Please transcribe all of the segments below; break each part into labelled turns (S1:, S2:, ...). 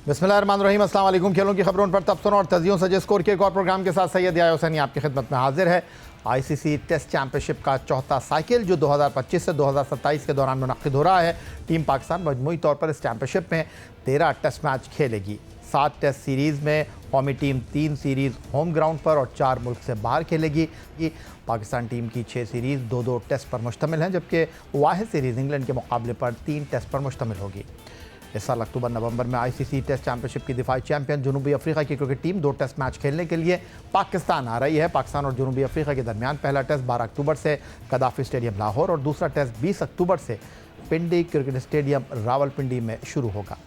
S1: बिस्मिल्लाहिर्रहमानिर्रहीम, अस्सलाम वालेकुम। खेलों की खबरों पर तबसरों और तजियों से स्कोर के एक और प्रोग्राम के साथ सैयद याया हुसैनी आपकी खिदमत में हाजिर है। आईसीसी टेस्ट चैंपियनशिप का चौथा साइकिल जो 2025 से 2027 के दौरान मुनक्किद हो रहा है। टीम पाकिस्तान मजमूई तौर पर इस चैंपियनशिप में 13 टेस्ट मैच खेलेगी। 7 टेस्ट सीरीज़ में कौमी टीम 3 सीरीज़ होम ग्राउंड पर और 4 मुल्क से बाहर खेलेगी। पाकिस्तान टीम की 6 सीरीज़ 2-2 टेस्ट पर मुश्तमिल हैं, जबकि वाहिद सीरीज़ इंग्लैंड के मुकाबले पर 3 टेस्ट पर मुश्तमिल होगी। इस साल अक्टूबर नवंबर में आईसीसी टेस्ट चैंपियनशिप की दिफाई चैंपियन जनूबी अफ्रीका की क्रिकेट टीम 2 टेस्ट मैच खेलने के लिए पाकिस्तान आ रही है। पाकिस्तान और जनूबी अफ्रीका के दरमियान पहला टेस्ट 12 अक्टूबर से कदाफी स्टेडियम लाहौर और दूसरा टेस्ट 20 अक्टूबर से पिंडी क्रिकेट स्टेडियम रावलपिंडी में शुरू होगा।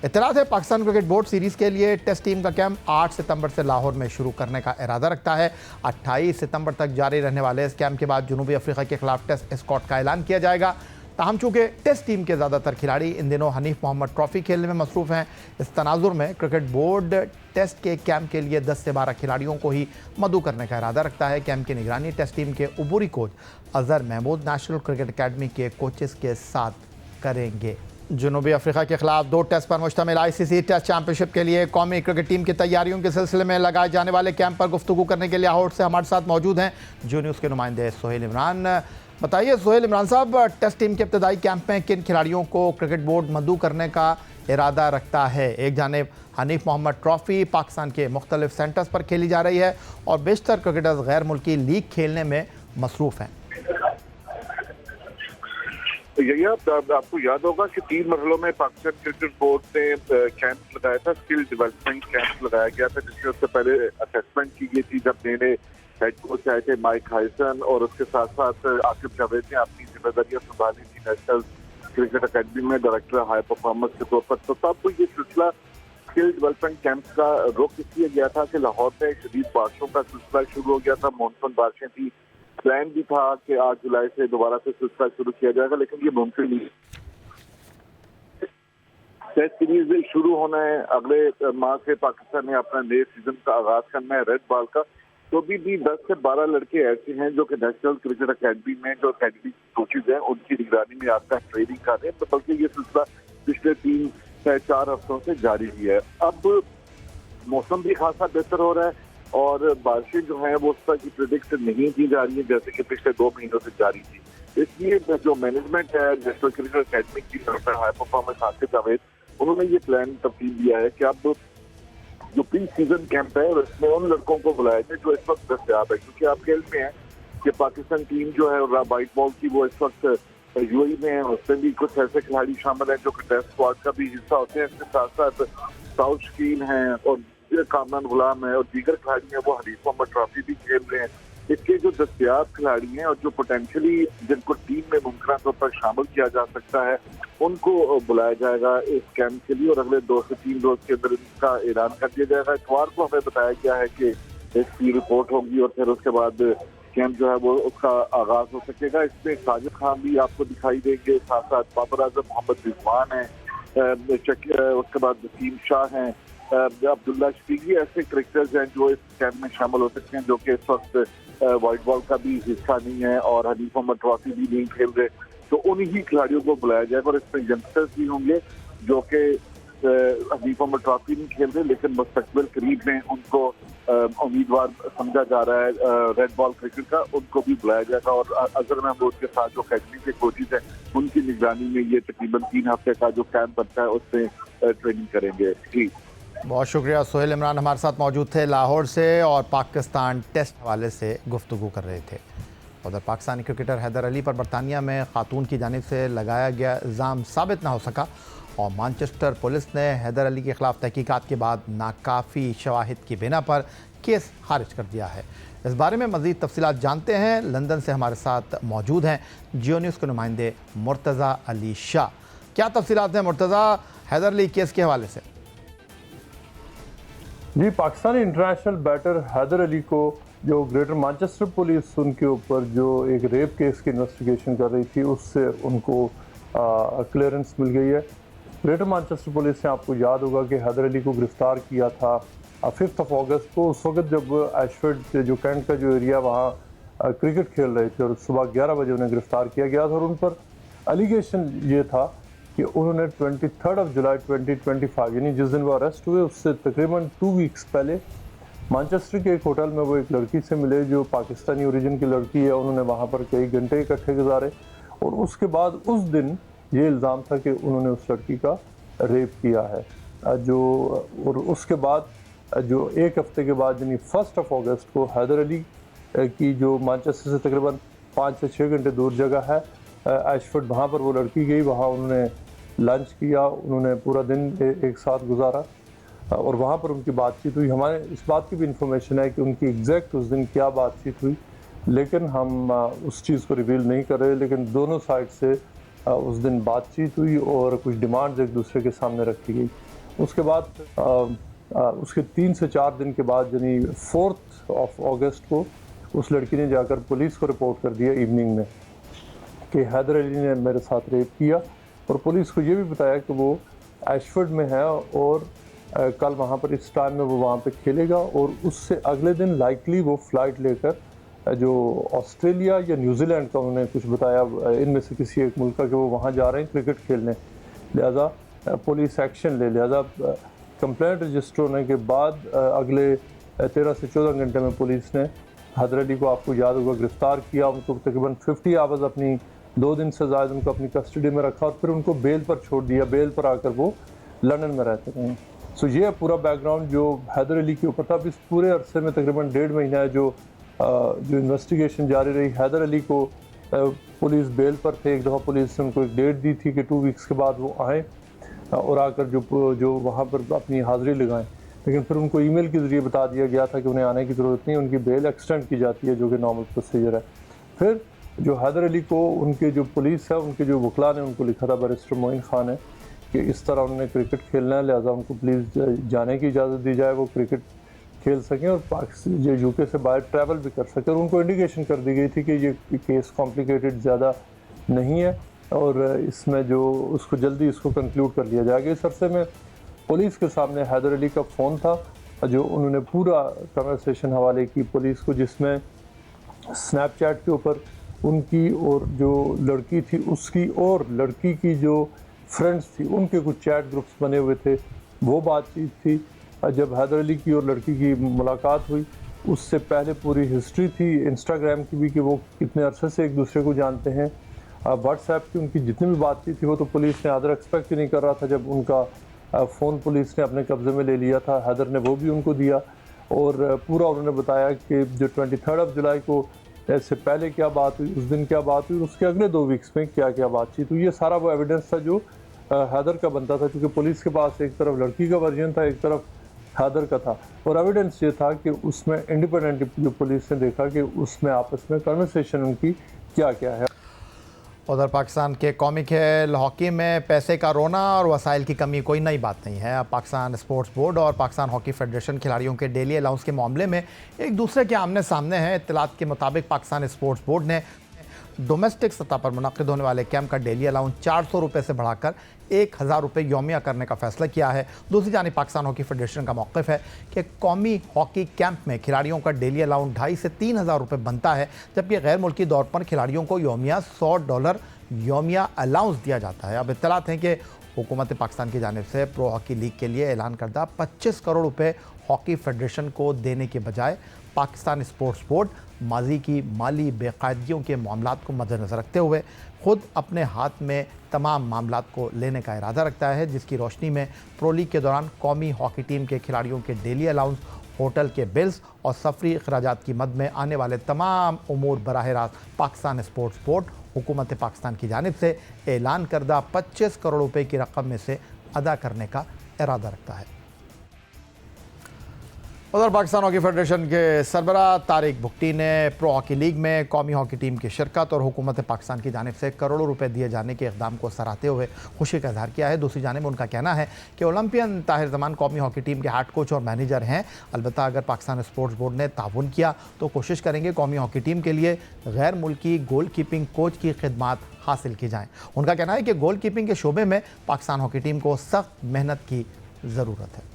S1: इत्तलात है, पाकिस्तान क्रिकेट बोर्ड सीरीज़ के लिए टेस्ट टीम का कैंप 8 सितंबर से लाहौर में शुरू करने का इरादा रखता है। 28 सितंबर तक जारी रहने वाले इस कैंप के बाद जनूबी अफ्रीका के खिलाफ टेस्ट स्क्वाड का ऐलान किया जाएगा। ताहम चूँकि टेस्ट टीम के ज़्यादातर खिलाड़ी इन दिनों हनीफ मोहम्मद ट्रॉफी खेलने में मसरूफ़ हैं, इस तनाजुर में क्रिकेट बोर्ड टेस्ट के कैंप के लिए 10 से 12 खिलाड़ियों को ही मदऊ करने का इरादा रखता है। कैंप की निगरानी टेस्ट टीम के उबूरी coach Azhar Mahmood national cricket academy के कोचेस के साथ करेंगे। जनूबी अफ्रीका के खिलाफ 2 टेस्ट पर मुश्तमिल आईसीसी टेस्ट चैंपियनशिप के लिए कौमी क्रिकेट टीम की तैयारियों के सिलसिले में लगाए जाने वाले कैंप पर गुफ्तगू करने के लिए लाहौर से हमारे साथ मौजूद हैं जो न्यूज़ के नुमाइंदे सोहेल इमरान। बताइए सोहेल इमरान साहब, टेस्ट टीम के इब्तदाई कैंप में किन खिलाड़ियों को क्रिकेट बोर्ड मदऊ करने का इरादा रखता है? एक जानिब हनीफ मोहम्मद ट्रॉफी पाकिस्तान के मुख्तलिफ सेंटर्स पर खेली जा रही है और बेशतर क्रिकेटर्स गैर मुल्की लीग खेलने में मसरूफ़ हैं।
S2: यही आपको याद होगा कि 3 मरहलों में पाकिस्तान क्रिकेट बोर्ड ने कैंप लगाया था, स्किल डेवलपमेंट कैंप लगाया गया था, जिसमें उससे पहले असेसमेंट की गई थी जब नए हेड कोच आए थे माइक हाइसन, और उसके साथ साथ आकिब जावेद ने अपनी जिम्मेदारियां संभाली थी नेशनल क्रिकेट अकेडमी में डायरेक्टर हाई परफॉर्मेंस के तौर पर। तो तब ये सिलसिला स्किल डेवलपमेंट कैंप का रुख इसलिए गया था कि लाहौर में शदीद बारिशों का सिलसिला शुरू हो गया था, मानसून बारिशें थी। प्लान भी था कि 8 जुलाई से दोबारा से सिलसिला शुरू किया जाएगा, लेकिन ये मुमकिन नहीं। टेस्ट सीरीज शुरू होना है अगले माह से, पाकिस्तान ने अपना नए सीजन का आगाज करना है रेड बॉल का। तो भी 10 से 12 लड़के ऐसे हैं जो कि नेशनल क्रिकेट अकेडमी में जो अकेडमी कोचेज हैं उनकी निगरानी में आपका ट्रेनिंग कर रहे हैं। बल्कि ये सिलसिला पिछले 3 से 4 हफ्तों से जारी ही है। अब मौसम भी खासा बेहतर हो रहा है और बारिशें जो हैं वो उस तरह की प्रेडिक्ट नहीं की जा रही है जैसे कि पिछले 2 महीनों से जारी थी। इसलिए जो मैनेजमेंट है नेशनल क्रिकेट अकेडमी की तरफ से हाई परफॉर्मेंस आकिब जावेद, उन्होंने ये प्लान तब्दील दिया है कि अब जो प्री सीजन कैंप है उसमें उन लड़कों को बुलाया जाए जो इस वक्त दस्तयाब है, क्योंकि आप खेल में है कि पाकिस्तान टीम जो है व्हाइट बॉल की वो इस वक्त यूएई में है। उसमें भी कुछ ऐसे खिलाड़ी शामिल हैं जो कि टेस्ट स्क्वाड का भी हिस्सा होते हैं। इसके साथ साथ साउथ शकीन है और कामरान गुलाम है और दीगर खिलाड़ी हैं, वो हनीफ मोहम्मद ट्रॉफी भी खेल रहे हैं। इसके जो दस्तयाब खिलाड़ी हैं और जो पोटेंशियली जिनको टीम में मुमकिन तौर पर शामिल किया जा सकता है उनको बुलाया जाएगा इस कैंप के लिए और अगले 2 से 3 रोज के अंदर इसका ऐलान कर दिया जाएगा। इतवार को हमें बताया गया है कि इसकी रिपोर्ट होगी और फिर उसके बाद कैंप जो है वो उसका आगाज हो सकेगा। इसमें साजिद खान भी आपको दिखाई देंगे, साथ साथ बाबर आजम मोहम्मद रिजवान है, उसके बाद वसीम शाह हैं, अब्दुल्ला शफीकी, ऐसे क्रिकेटर्स हैं जो इस कैंप में शामिल हो सकते हैं जो कि इस वक्त व्हाइट बॉल का भी हिस्सा नहीं है और हनीफ मोहम्मद ट्रॉफी भी नहीं खेल रहे। तो उन्हीं खिलाड़ियों को बुलाया जाएगा और इसमें यंगस्टर्स भी होंगे जो कि हनीफ मोहम्मद ट्रॉफी नहीं खेल रहे लेकिन मुस्तकबिल करीब में उनको उम्मीदवार समझा जा रहा है रेड बॉल क्रिकेट का, उनको भी बुलाया जाएगा। और अजहर महमूद के साथ जो अकेडमी के कोचेज हैं उनकी निगरानी में ये तकरीबन 3 हफ्ते का जो कैंप बनता है उसमें ट्रेनिंग करेंगे। जी
S1: बहुत शुक्रिया। सोहेल इमरान हमारे साथ मौजूद थे लाहौर से और पाकिस्तान टेस्ट हवाले से गुफ्तगू कर रहे थे। उधर पाकिस्तानी क्रिकेटर हैदर अली पर बरतानिया में खातून की जानिब से लगाया गया इल्ज़ाम साबित ना हो सका और मानचेस्टर पुलिस ने हैदर अली के खिलाफ तहकीकात के बाद नाकाफ़ी शवाहिद की बिना पर केस खारिज कर दिया है। इस बारे में मज़ीद तफसीलात जानते हैं। लंदन से हमारे साथ मौजूद हैं जियो न्यूज़ के नुमाइंदे मुर्तज़ा अली शाह। क्या तफसीलात हैं मुर्तज़ा हैदर अली केस के हवाले से?
S3: जी, पाकिस्तानी इंटरनेशनल बैटर हैदर अली को जो ग्रेटर मैनचेस्टर पुलिस उनके ऊपर जो एक रेप केस की इन्वेस्टिगेशन कर रही थी उससे उनको क्लियरेंस मिल गई है। ग्रेटर मैनचेस्टर पुलिस ने, आपको याद होगा कि हैदर अली को गिरफ़्तार किया था 5 अगस्त को, उस वक्त जब एशफोर्ड जो कैंट का जो एरिया वहाँ क्रिकेट खेल रहे थे और सुबह 11 बजे उन्हें गिरफ़्तार किया गया था और उन पर एलिगेशन ये था कि उन्होंने 23 जुलाई 2025 यानी जिस दिन वो अरेस्ट हुए उससे तकरीबन 2 वीक्स पहले मैनचेस्टर के एक होटल में वो एक लड़की से मिले जो पाकिस्तानी ओरिजिन की लड़की है। उन्होंने वहाँ पर कई घंटे इकट्ठे गुजारे और उसके बाद उस दिन ये इल्ज़ाम था कि उन्होंने उस लड़की का रेप किया है। और उसके बाद जो एक हफ्ते के बाद यानी 1 अगस्त को हैदर अली की जो मैनचेस्टर से तकरीबन 5 से 6 घंटे दूर जगह है एशफोर्ड, वहाँ पर वो लड़की गई, वहाँ उन्होंने लंच किया, उन्होंने पूरा दिन एक साथ गुजारा और वहाँ पर उनकी बातचीत हुई। हमारे इस बात की भी इंफॉर्मेशन है कि उनकी एग्जैक्ट उस दिन क्या बातचीत हुई, लेकिन हम उस चीज़ को रिवील नहीं कर रहे। लेकिन दोनों साइड से उस दिन बातचीत हुई और कुछ डिमांड्स एक दूसरे के सामने रखी गई। उसके बाद उसके 3 से 4 दिन के बाद यानी 4 अगस्त को उस लड़की ने जाकर पुलिस को रिपोर्ट कर दिया इवनिंग में कि हैदर अली ने मेरे साथ रेप किया और पुलिस को ये भी बताया कि वो एशफोर्ड में है और कल वहाँ पर इस टाइम में वो वहाँ पे खेलेगा और उससे अगले दिन लाइकली वो फ़्लाइट लेकर जो ऑस्ट्रेलिया या न्यूजीलैंड का उन्होंने कुछ बताया इनमें से किसी एक मुल्क का कि वो वहाँ जा रहे हैं क्रिकेट खेलने, लिहाजा पुलिस एक्शन ले। लिहाजा कंप्लेंट रजिस्टर होने के बाद अगले 13 से 14 घंटे में पुलिस ने हैदर अली को, आपको याद होगा, गिरफ़्तार किया। उनको तकरीबन 50 आवर्स अपनी 2 दिन से ज़्यादा उनको अपनी कस्टडी में रखा और फिर उनको बेल पर छोड़ दिया। बेल पर आकर वो लंदन में रहते रहे। सो ये पूरा बैकग्राउंड जो हैदर अली के ऊपर था। अब इस पूरे अरसे में तकरीबन 1.5 महीना है जो इन्वेस्टिगेशन जारी रही। हैदर अली को पुलिस बेल पर थे, एक दफ़ा पुलिस ने उनको एक डेट दी थी कि 2 वीक्स के बाद वो आएँ और आकर जो वहाँ पर अपनी हाज़िरी लगाएं, लेकिन फिर उनको ईमेल के ज़रिए बता दिया गया था कि उन्हें आने की ज़रूरत नहीं, उनकी बेल एक्सटेंड की जाती है जो कि नॉर्मल प्रोसीजर है। फिर जो हैदर अली को उनके जो पुलिस है, उनके जो वकला ने उनको लिखा था, बैरिस्टर मोइन खान है, कि इस तरह उन्होंने क्रिकेट खेलना है, लिहाजा उनको प्लीज़ जाने की इजाज़त दी जाए, वो क्रिकेट खेल सकें और पाकिस्तान जो यूके से बाहर ट्रैवल भी कर सकें। और उनको इंडिकेशन कर दी गई थी कि ये केस कॉम्प्लिकेटेड ज़्यादा नहीं है और इसमें जो उसको जल्दी इसको कंक्लूड कर लिया जाएगा। इस अरसे में पुलिस के सामने हैदर अली का फ़ोन था जो उन्होंने पूरा कन्वर्सेशन हवाले की पुलिस को, जिसमें स्नैपचैट के ऊपर उनकी और जो लड़की थी उसकी और लड़की की जो फ्रेंड्स थी उनके कुछ चैट ग्रुप्स बने हुए थे, वो बातचीत थी। जब हैदर अली की और लड़की की मुलाकात हुई उससे पहले पूरी हिस्ट्री थी इंस्टाग्राम की भी कि वो कितने अरसे से एक दूसरे को जानते हैं। व्हाट्सएप की उनकी जितनी भी बातचीत थी वो तो पुलिस ने आदर एक्सपेक्ट ही नहीं कर रहा था। जब उनका फ़ोन पुलिस ने अपने कब्ज़े में ले लिया था, हैदर ने वो भी उनको दिया और पूरा उन्होंने बताया कि जो 23 जुलाई को इससे पहले क्या बात हुई, उस दिन क्या बात हुई, उसके अगले 2 वीक्स में क्या क्या बातचीत हुई। ये सारा वो एविडेंस था जो हैदर का बनता था, क्योंकि पुलिस के पास एक तरफ लड़की का वर्जन था, एक तरफ हैदर का था और एविडेंस ये था कि उसमें इंडिपेंडेंट जो पुलिस ने देखा कि उसमें आपस में कन्वर्सेशन उनकी क्या क्या है।
S1: उधर पाकिस्तान के कौमी खेल हॉकी में पैसे का रोना और वसाइल की कमी कोई नई बात नहीं है। अब पाकिस्तान स्पोर्ट्स बोर्ड और पाकिस्तान हॉकी फेडरेशन खिलाड़ियों के डेली अलाउंस के मामले में एक दूसरे के आमने सामने हैं। इत्तलात के मुताबिक पाकिस्तान स्पोर्ट्स बोर्ड ने डोमेस्टिक सतह पर मुनक़िद होने वाले कैंप का डेली अलाउंस 400 रुपये से बढ़ाकर 1000 रुपये यौमिया करने का फैसला किया है। दूसरी जानिब पाकिस्तान हॉकी फेडरेशन का मौक़िफ़ है कि कौमी हॉकी कैंप में खिलाड़ियों का डेली अलाउंस 2500 से 3000 रुपये बनता है, जबकि गैर मुल्की दौर पर खिलाड़ियों को यौमिया $100 यौमिया अलाउंस दिया जाता है। अब इत्तलात हैं कि हुकूमत पाकिस्तान की जानिब से प्रो हॉकी लीग के लिए ऐलान करदा 25 करोड़ रुपये हॉकी फेडरेशन को देने के बजाय पाकिस्तान स्पोर्ट्स बोर्ड माजी की माली बेकायदगियों के मामलात को मद्देनज़र रखते हुए ख़ुद अपने हाथ में तमाम मामलात को लेने का इरादा रखता है, जिसकी रोशनी में प्रो लीग के दौरान कौमी हॉकी टीम के खिलाड़ियों के डेली अलाउंस, होटल के बिल्स और सफरी अखराजात की मद में आने वाले तमाम उमूर बराह रास्त पाकिस्तान स्पोर्ट्स बोर्ड हुकूमत पाकिस्तान की जानिब से ऐलान करदा 25 करोड़ रुपए की रकम में से अदा करने का इरादा रखता है। उधर पाकिस्तान हॉकी फेडरेशन के सरबरा तारिक भुट्टी ने प्रो हॉकी लीग में कौमी हॉकी टीम की शिरकत और हुकूमत पाकिस्तान की जानिब से करोड़ों रुपए दिए जाने के इक़दाम को सराहते हुए खुशी का इजहार किया है। दूसरी जानिब उनका कहना है कि ओलंपियन ताहिर जमान कौमी हॉकी टीम के हेड कोच और मैनेजर हैं। अलबत्ता अगर पाकिस्तान स्पोर्ट्स बोर्ड ने ताउन किया तो कोशिश करेंगे कौमी हॉकी टीम के लिए गैर मुल्की गोल कीपिंग कोच की खिदमात हासिल की जाएँ। उनका कहना है कि गोल कीपिंग के शोबे में पाकिस्तान हॉकी टीम को सख्त मेहनत की ज़रूरत है।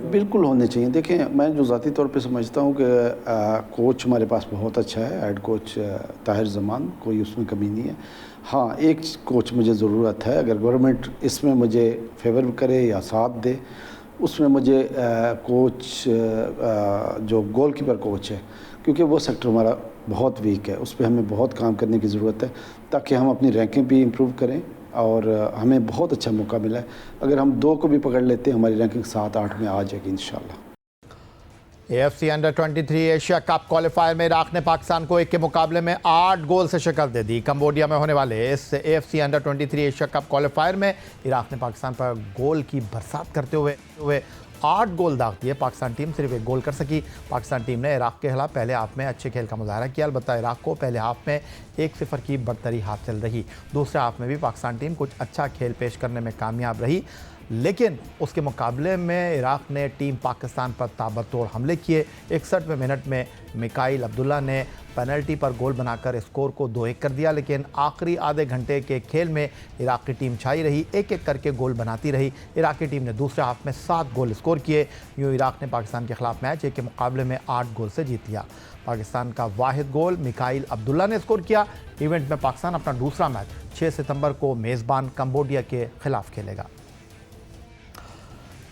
S4: बिल्कुल होने चाहिए। देखें, मैं जो ज़ाती तौर पे समझता हूँ कि कोच हमारे पास बहुत अच्छा है, हेड कोच ताहिर ज़मान, कोई उसमें कमी नहीं है। हाँ, एक कोच मुझे ज़रूरत है, अगर गवर्नमेंट इसमें मुझे फेवर करे या साथ दे, उसमें मुझे कोच जो गोलकीपर कोच है, क्योंकि वो सेक्टर हमारा बहुत वीक है, उस पर हमें बहुत काम करने की ज़रूरत है ताकि हम अपनी रैंकिंग भी इम्प्रूव करें। और हमें बहुत अच्छा मौका मिला है, अगर हम 2 को भी पकड़ लेते हैं हमारी रैंकिंग 7-8 में आ जाएगी इंशाल्लाह।
S1: AFC under 23 Asia cup qualifier में इराक ने पाकिस्तान को 1 के मुकाबले में 8 गोल से शिकस्त दे दी। कंबोडिया में होने वाले इस AFC under 23 Asia cup qualifier में इराक ने पाकिस्तान पर गोल की बरसात करते हुए 8 गोल दाग दिए। पाकिस्तान टीम सिर्फ 1 गोल कर सकी। पाकिस्तान टीम ने इराक के खिलाफ पहले हाफ में अच्छे खेल का मुजाहरा किया, अलबत्ता इराक को पहले हाफ में 1-0 की बढ़तरी हासिल रही। दूसरे हाफ में भी पाकिस्तान टीम कुछ अच्छा खेल पेश करने में कामयाब रही, लेकिन उसके मुकाबले में इराक ने टीम पाकिस्तान पर ताबड़तोड़ हमले किए। 61वें मिनट में मिकाइल अब्दुल्ला ने पेनल्टी पर गोल बनाकर स्कोर को 2-1 कर दिया, लेकिन आखिरी आधे घंटे के खेल में इराक की टीम छाई रही, एक करके गोल बनाती रही। इराकी टीम ने दूसरे हाफ में 7 गोल स्कोर किए। यूँ इराक ने पाकिस्तान के खिलाफ मैच 1 के मुकाबले में 8 गोल से जीत लिया। पाकिस्तान का वाहिद गोल मिकाइल अब्दुल्ला ने स्कोर किया। इवेंट में पाकिस्तान अपना दूसरा मैच 6 सितंबर को मेज़बान कंबोडिया के खिलाफ खेलेगा।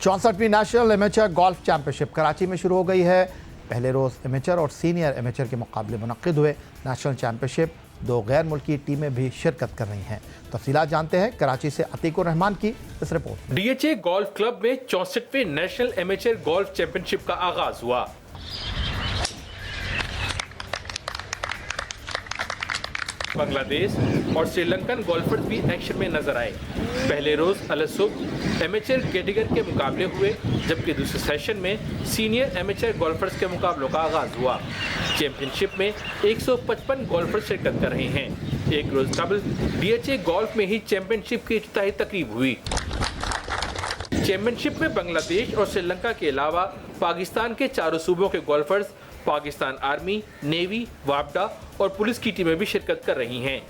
S1: 64वीं national amateur golf championship Karachi में शुरू हो गई है। पहले रोज़ एमेचर और सीनियर एमेचर के मुकाबले मुनक्किद हुए। नेशनल चैंपियनशिप 2 गैर मुल्की टीमें भी शिरकत कर रही हैं। तफसीलात जानते हैं कराची से अतीकुर रहमान की इस रिपोर्ट।
S5: DHA गोल्फ क्लब में 64वें नेशनल एमेचर गोल्फ चैंपियनशिप का आगाज हुआ। बांग्लादेश और श्रीलंकन गोल्फर्स भी एक्शन में नजर आए। पहले रोज अलसुब एमेचर कैटेगरी के मुकाबले हुए, जबकि दूसरे सेशन में सीनियर एमेचर गोल्फर्स के मुकाबलों का आगाज हुआ। चैंपियनशिप में 155 गोल्फर्स शिरकत कर रहे हैं। एक रोज कबल DHA गोल्फ में ही चैंपियनशिप की इफ्तिताही तकरीब हुई। चैंपियनशिप में बांग्लादेश और श्रीलंका के अलावा पाकिस्तान के चारों सूबों के गोल्फर्स, पाकिस्तान आर्मी, नेवी, वापडा और पुलिस की टीमें भी शिरकत कर रही हैं।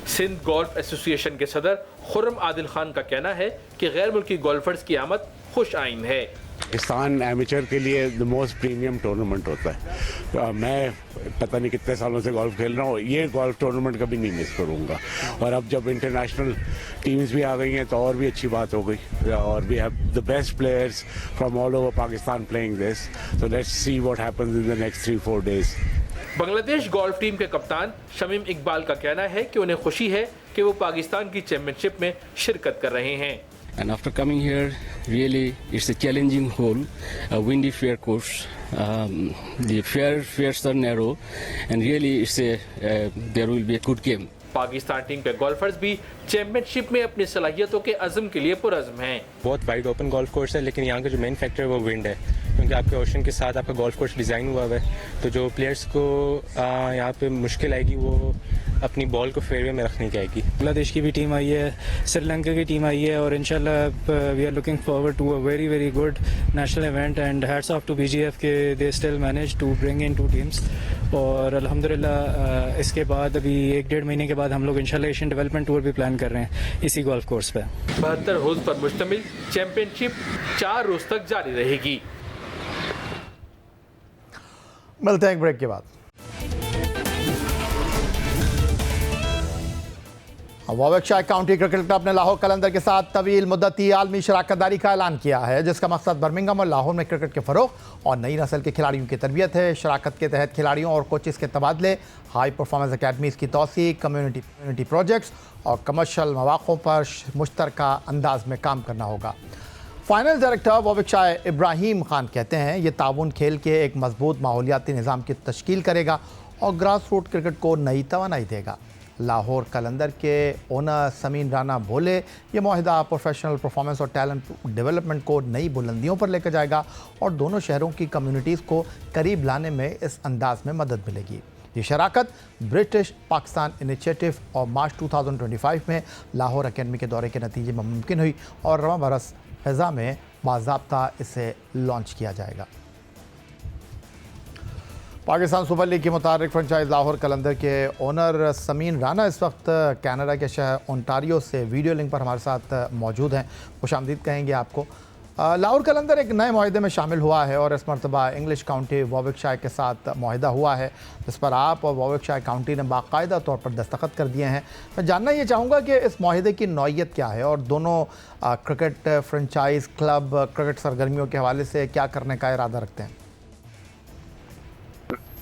S5: सिंध गोल्फ एसोसिएशन के सदर खुर्रम आदिल खान का कहना है कि गैर मुल्की गोल्फर्स की आमद खुश आइंद है।
S6: पाकिस्तान एमेचर के लिए द मोस्ट प्रीमियम टूर्नामेंट होता है। मैं पता नहीं कितने सालों से गोल्फ खेल रहा हूँ, ये गोल्फ टूर्नामेंट कभी नहीं मिस करूँगा। और अब जब इंटरनेशनल टीम्स भी आ गई हैं तो और भी अच्छी बात हो गई। और we have the best players from all over Pakistan playing this, so let's see what happens in the next 3-4 days.
S5: Bangladesh golf team के कप्तान शमीम इकबाल का कहना है कि उन्हें खुशी है कि वो पाकिस्तान की चैंपियनशिप में शिरकत कर रहे हैं।
S7: And after coming here, really it's a challenging hole, a windy fair course. The fairs are narrow, and really it's there will be a good game.
S5: Pakistan team के गोल्फर्स भी चैंपियनशिप में अपनी सलाहियतों के अज़म के लिए पुरअज़्म हैं।
S8: बहुत वाइड ओपन गोल्फ कोर्स है, लेकिन यहाँ का जो मेन फैक्टर है वो विंड है, क्योंकि आपके ओशन के साथ आपका गोल्फ कोर्स डिज़ाइन हुआ है। तो जो प्लेयर्स को यहाँ पे मुश्किल आएगी वो अपनी बॉल को फेयरवे में रखने की आएगी।
S9: बांग्लादेश की भी टीम आई है, श्रीलंका की टीम आई है, और इंशाल्लाह we are looking forward to a very very good national event and hats off to BGF के they still manage to bring in 2 teams. और अल्हम्दुलिल्लाह इसके बाद अभी 1-1.5 महीने के बाद हम लोग इंशाल्लाह एशियन डेवलपमेंट टूर भी प्लान कर रहे हैं इसी गोल्फ कोर्स पे।
S5: 72 होल्स पर मुश्तमिल चैंपियनशिप 4 रोज तक जारी रहेगी।
S1: मिलते हैं एक ब्रेक के बाद। वॉविकशायर काउंटी क्रिकेट क्लब ने लाहौर कलंदर के साथ तवील मुद्दती आलमी शराकतदारी का ऐलान किया है, जिसका मकसद बर्मिंघम और लाहौर में क्रिकेट के फ़रोग़ और नई नस्ल के खिलाड़ियों की तरबियत है। शराकत के तहत खिलाड़ियों और कोचेस के तबादले, हाई परफॉर्मेंस अकेडमीज़ की तोसी, कम्युनिटी प्रोजेक्ट्स और कमर्शल मौक़ों पर मुश्तरका अंदाज में काम करना होगा। फाइनल डायरेक्टर वॉविकशायर इब्राहिम खान कहते हैं ये ताउन खेल के एक मजबूत माहौलियाती निज़ाम की तश्कील करेगा और ग्रास रूट क्रिकेट को नई तवानाई देगा। लाहौर कलंदर के ओनर समीन राना बोले ये मुआहिदा प्रोफेशनल परफॉर्मेंस और टैलेंट डेवलपमेंट को नई बुलंदियों पर लेकर जाएगा और दोनों शहरों की कम्युनिटीज़ को करीब लाने में इस अंदाज में मदद मिलेगी। ये शराकत ब्रिटिश पाकिस्तान इनिशिएटिव और मार्च 2025 में लाहौर अकेडमी के दौरे के नतीजे में मुमकिन हुई और रवां बरस फ़िज़ा में बाज़ाब्ता इसे लॉन्च किया जाएगा। पाकिस्तान सुपर लीग के मुताबिक फ्रेंचाइज लाहौर कलंदर के ओनर समीन राना इस वक्त कनाडा के शहर ओंटारियो से वीडियो लिंक पर हमारे साथ मौजूद हैं। खुशामदीद कहेंगे आपको। लाहौर कलंदर एक नए माहदे में शामिल हुआ है और इस मरतबा इंग्लिश काउंटी वॉविकशायर के साथ माहदा हुआ है, जिस पर आप और वॉविकशायर काउंटी ने बाकायदा तौर पर दस्तखत कर दिए हैं। मैं जानना ये चाहूँगा कि इस माहदे की नौइयत क्या है और दोनों क्रिकेट फ्रेंचाइज क्लब क्रिकेट सरगर्मियों के हवाले से क्या करने का इरादा रखते हैं।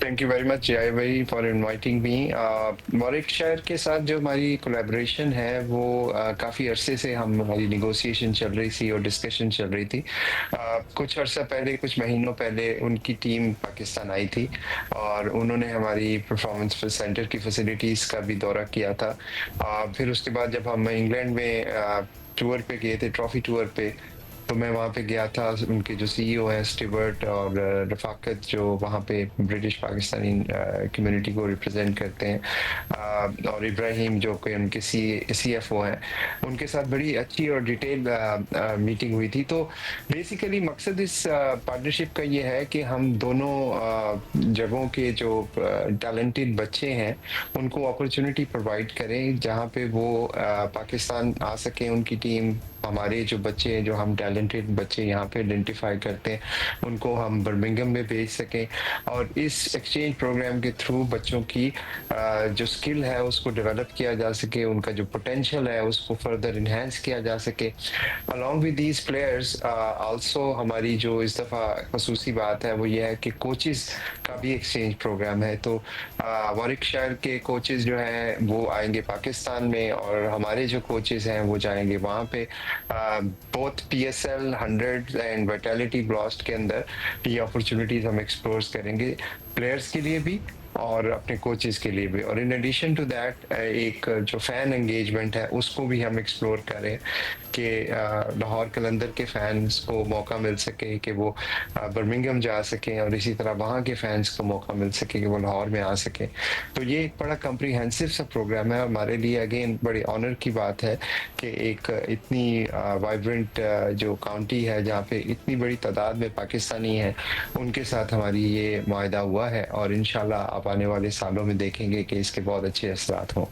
S10: थैंक यू वेरी मच जय भाई फॉर इनवाइटिंग मी। वॉविकशायर के साथ जो हमारी कोलैबोरेशन है वो काफ़ी अरसे से हमारी निगोशिएशन चल रही थी और डिस्कशन चल रही थी। कुछ अर्सा पहले, कुछ महीनों पहले उनकी टीम पाकिस्तान आई थी और उन्होंने हमारी परफॉर्मेंस सेंटर की फैसिलिटीज़ का भी दौरा किया था। फिर उसके बाद जब हम इंग्लैंड में टूर पे गए थे, ट्रॉफी टूर पे, तो मैं वहाँ पे गया था। उनके जो सीईओ हैं स्टीवर्ट और रफाकत, जो वहाँ पे ब्रिटिश पाकिस्तानी कम्युनिटी को रिप्रेजेंट करते हैं, और इब्राहिम जो कि उनके सीएफओ हैं, उनके साथ बड़ी अच्छी और डिटेल मीटिंग हुई थी। तो बेसिकली मकसद इस पार्टनरशिप का ये है कि हम दोनों जगहों के जो टैलेंटेड बच्चे हैं उनको अपॉर्चुनिटी प्रोवाइड करें, जहाँ पे वो पाकिस्तान आ सकें। उनकी टीम, हमारे जो बच्चे हैं, जो हम टैलेंटेड बच्चे यहाँ पे आइडेंटिफाई करते हैं, उनको हम बर्मिंघम में भेज सकें और इस एक्सचेंज प्रोग्राम के थ्रू बच्चों की जो स्किल है उसको डेवलप किया जा सके, उनका जो पोटेंशियल है उसको फर्दर इन्हेंस किया जा सके। Along with these players also हमारी जो इस दफ़ा खसूसी बात है वो ये है कि कोचेस का भी एक्सचेंज प्रोग्राम है। तो वॉविकशायर के कोचेस जो हैं वो आएंगे पाकिस्तान में और हमारे जो कोचेस हैं वो जाएंगे वहाँ पे। Both PSL 100 and vitality blast के अंदर ये अपॉर्चुनिटीज हम एक्सप्लोर करेंगे, प्लेयर्स के लिए भी और अपने कोचेस के लिए भी। और इन एडिशन टू दैट एक जो फैन एंगेजमेंट है उसको भी हम एक्सप्लोर करें कि लाहौर कलंदर के फैंस को मौका मिल सके कि वो बर्मिंघम जा सकें और इसी तरह वहाँ के फैंस को मौका मिल सके कि वो लाहौर में आ सकें। तो ये एक बड़ा कम्प्रीहेंसिव सा प्रोग्राम है और हमारे लिए अगेन बड़ी ऑनर की बात है कि एक इतनी वाइब्रेंट जो काउंटी है जहाँ पे इतनी बड़ी तादाद में पाकिस्तानी हैं, उनके साथ हमारी ये मुआहदा हुआ है और इंशाल्लाह आप आने वाले सालों में देखेंगे कि इसके बहुत अच्छे असरात हों।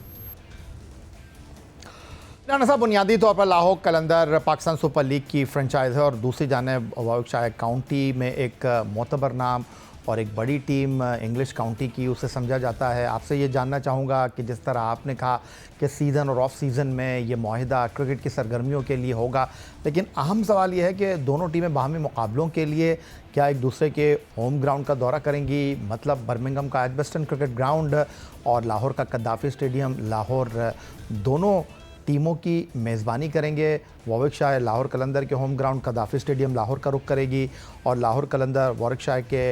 S1: राना साहब, बुनियादी तौर पर लाहौर कलंदर पाकिस्तान सुपर लीग की फ्रेंचाइज है और दूसरी जानिब वॉविकशायर काउंटी में एक मोतबर नाम और एक बड़ी टीम इंग्लिश काउंटी की उसे समझा जाता है। आपसे ये जानना चाहूँगा कि जिस तरह आपने कहा कि सीज़न और ऑफ सीज़न में ये मुआहिदा क्रिकेट की सरगर्मियों के लिए होगा, लेकिन अहम सवाल ये है कि दोनों टीमें बाहमी मुकाबलों के लिए क्या एक दूसरे के होम ग्राउंड का दौरा करेंगी, मतलब बर्मिंघम का एजबेस्टन क्रिकेट ग्राउंड और लाहौर का कद्दाफी स्टेडियम, लाहौर दोनों टीमों की मेज़बानी करेंगे। वॉविकशायर लाहौर कलंदर के होम ग्राउंड कद्दाफी स्टेडियम लाहौर का रुख करेगी और लाहौर कलंदर वॉविकशायर के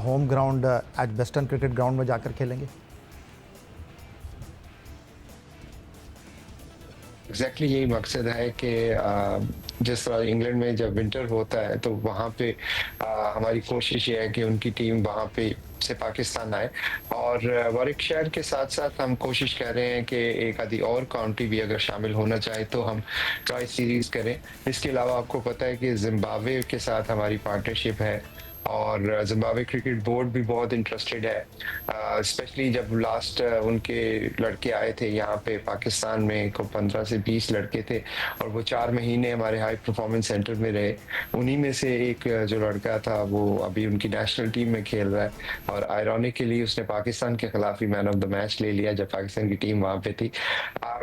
S1: home ground Edgbaston cricket ground में जाकर खेलेंगे।
S10: एग्जैक्टली यही मकसद है कि जिस तरह इंग्लैंड में जब विंटर होता है तो वहाँ पे हमारी कोशिश ये है कि उनकी टीम वहाँ पे से पाकिस्तान आए और वॉविकशायर के साथ साथ हम कोशिश कर रहे हैं कि एक आधी और काउंटी भी अगर शामिल होना चाहे तो हम ट्राई सीरीज करें। इसके अलावा आपको पता है कि जिम्बाब्वे के साथ हमारी पार्टनरशिप है और जिम्बाब्वे क्रिकेट बोर्ड भी बहुत इंटरेस्टेड है, स्पेशली जब लास्ट उनके लड़के आए थे यहाँ पे पाकिस्तान में, को 15 से 20 लड़के थे और वो 4 महीने हमारे हाई परफॉर्मेंस सेंटर में रहे। उन्हीं में से एक जो लड़का था वो अभी उनकी नेशनल टीम में खेल रहा है और आयरॉनिकली उसने पाकिस्तान के खिलाफ ही मैन ऑफ द मैच ले लिया जब पाकिस्तान की टीम वहाँ पे थी।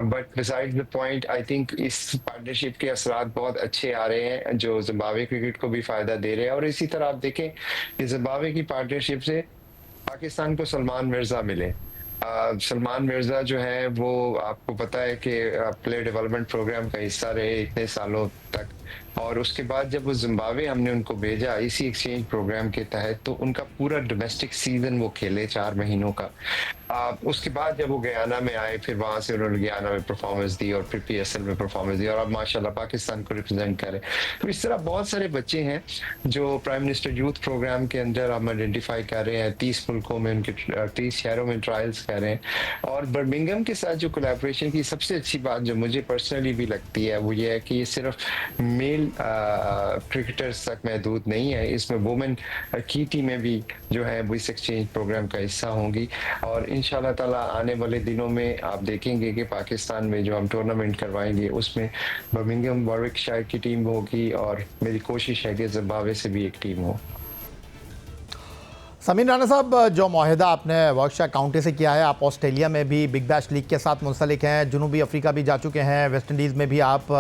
S10: But beside the point, I think इस पार्टनरशिप के असरात बहुत अच्छे आ रहे हैं जो जिम्बाब्वे क्रिकेट को भी फायदा दे रहे हैं। और इसी तरह आप देखें कि जिम्बाब्वे की पार्टनरशिप से पाकिस्तान को सलमान मिर्जा मिले। सलमान मिर्जा जो है वो आपको पता है कि प्लेयर डेवलपमेंट प्रोग्राम का हिस्सा रहे इतने सालों तक, और उसके बाद जब वो जिम्बाब्वे हमने उनको भेजा इसी एक्सचेंज प्रोग्राम के तहत तो उनका पूरा डोमेस्टिक सीजन वो खेले 4 महीनों का। उसके बाद जब वो गयाना में आए फिर वहाँ से उन्होंने गयाना में परफॉर्मेंस दी और फिर PSL में परफॉर्मेंस दी और अब माशाल्लाह पाकिस्तान को रिप्रेजेंट करें। तो इस तरह बहुत सारे बच्चे हैं जो प्राइम मिनिस्टर यूथ प्रोग्राम के अंदर हम आइडेंटिफाई कर रहे हैं, 30 मुल्कों में उनके 30 शहरों में ट्रायल्स कर रहे हैं। और बर्मिंघम के साथ जो कोलैबोरेशन की सबसे अच्छी बात जो मुझे पर्सनली भी लगती है वो ये है कि ये सिर्फ मेल क्रिकेटर्स तक महदूद नहीं है, इसमें वुमेन की टीमें भी जो है वो इस एक्सचेंज प्रोग्राम का हिस्सा होंगी और इंशाल्लाह ताला आने वाले दिनों में आप देखेंगे कि पाकिस्तान में जो हम टूर्नामेंट करवाएंगे उसमें बर्मिंघम वॉरविकशायर की टीम होगी और मेरी कोशिश है कि ज़िम्बाब्वे से भी एक टीम हो।
S1: समीन राणा साहब, जो मुआहदा आपने वॉरविकशायर काउंटी से किया है, आप ऑस्ट्रेलिया में भी बिग बैश लीग के साथ मुंसलिक हैं, जनूबी अफ्रीका भी जा चुके हैं, वेस्ट इंडीज़ में भी आप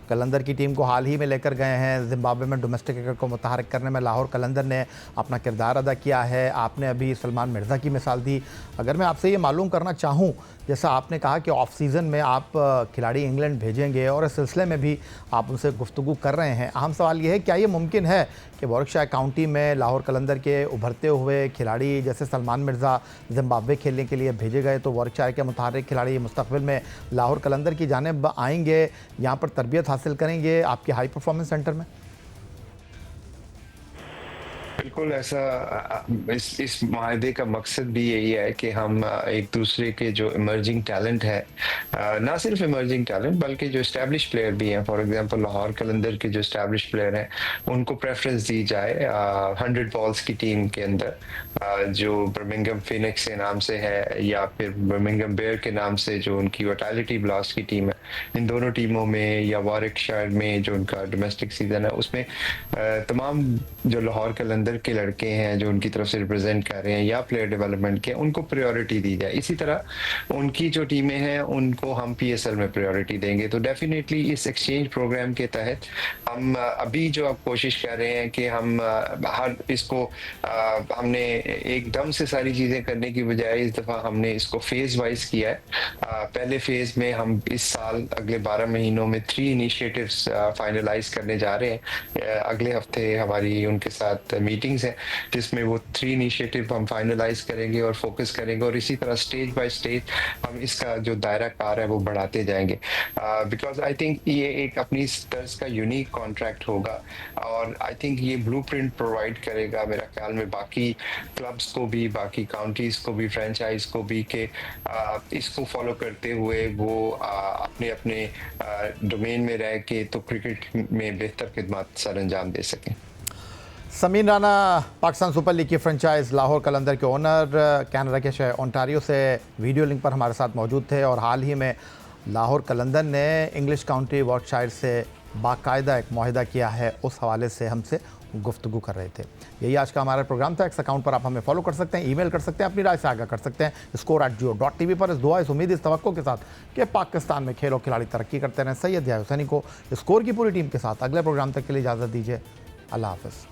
S1: कलंदर की टीम को हाल ही में लेकर गए हैं, जिम्बाब्वे में डोमेस्टिक क्रिकेट को मुतहरिक करने में लाहौर कलंदर ने अपना किरदार अदा किया है। आपने अभी सलमान मिर्ज़ा की मिसाल दी। अगर मैं आपसे ये मालूम करना चाहूँ, जैसा आपने कहा कि ऑफ सीज़न में आप खिलाड़ी इंग्लैंड भेजेंगे और इस सिलसिले में भी आप उनसे गुफ्तगू कर रहे हैं, अहम सवाल ये है, क्या ये मुमकिन है कि वॉरविकशायर काउंटी में लाहौर कलंदर के उभरते हुए खिलाड़ी जैसे सलमान मिर्ज़ा जिम्बाब्वे खेलने के लिए भेजे गए, तो वॉरविकशायर के मुतहरिक खिलाड़ी मुस्तक़बिल में लाहौर कलंदर की जानिब आएंगे, यहाँ पर तरबियत हासिल करेंगे आपके हाई परफॉर्मेंस सेंटर में?
S10: बिल्कुल ऐसा, इस माहदे का मकसद भी यही है कि हम एक दूसरे के जो इमर्जिंग टैलेंट है, ना सिर्फ इमर्जिंग टैलेंट बल्कि जो इस्टेब्लिश प्लेयर भी हैं, फॉर एग्जांपल लाहौर कलंदर के जो इस्टेब्लिश प्लेयर हैं उनको प्रेफरेंस दी जाए 100 बॉल्स की टीम के अंदर, जो बर्मिंघम फिनिक्स के नाम से है या फिर बर्मिंघम बेयर के नाम से जो उनकी वैटालिटी ब्लास्ट की टीम है। इन दोनों टीमों में या वॉरविकशायर में जो उनका डोमेस्टिक सीजन है उसमें तमाम जो लाहौर कलंदर के लड़के हैं जो उनकी तरफ से रिप्रेजेंट कर रहे हैं या प्लेयर डेवलपमेंट के, उनको प्रायोरिटी दी जाए। इसी तरह उनकी जो टीमें हैं उनको हम PSL में प्रायोरिटी देंगे। तो डेफिनेटली इस एक्सचेंज प्रोग्राम के तहत हम अभी जो अब कोशिश कर रहे हैं कि हम हर इसको हमने एकदम से सारी चीज़ें करने की बजाय इस दफ़ा हमने इसको फेज़ वाइज किया है। पहले फेज़ में हम इस साल अगले 12 महीनों में 3 इनिशिएटिव्स फाइनलाइज करने जा रहे हैं। अगले हफ्ते हमारी उनके साथ मीटिंग्स हैं जिसमें वो 3 इनिशिएटिव हम फाइनलाइज करेंगे और फोकस करेंगे, और इसी तरह स्टेज बाय स्टेज हम इसका जो दायरा कार है वो बढ़ाते जाएंगे। बिकॉज आई थिंक ये एक अपनी तर्ज का यूनिक कॉन्ट्रैक्ट होगा और आई थिंक ये ब्लूप्रिंट प्रोवाइड करेगा मेरा ख्याल में बाकी क्लब्स को भी, बाकी काउंटीज को भी, फ्रेंचाइज को भी, कि इसको फॉलो करते हुए वो अपने अपने डोमेन में रह के तो क्रिकेट में बेहतर खिदमत सर अंजाम दे सकें।
S1: समीन राणा, पाकिस्तान सुपर लीग की फ्रेंचाइज लाहौर कलंदर के ओनर, कनाडा के शहर ओंटारियो से वीडियो लिंक पर हमारे साथ मौजूद थे, और हाल ही में लाहौर कलंदर ने इंग्लिश काउंटी वॉरविकशायर से बाकायदा एक मुआहदा किया है, उस हवाले से हमसे गुफ्तगू कर रहे थे। यही आज का हमारा प्रोग्राम था। एक्स अकाउंट पर आप हमें फॉलो कर सकते हैं, ईमेल कर सकते हैं, अपनी राय से आगाह कर सकते हैं score@geo.tv पर। इस दुआ, इस उम्मीद, इस तवक्को के साथ कि पाकिस्तान में खेल और खिलाड़ी तरक्की करते रहें। सैयद याह्या हुसैनी को स्कोर की पूरी टीम के साथ अगले प्रोग्राम तक के लिए इजाज़त दीजिए। अल्लाह हाफ़िज़।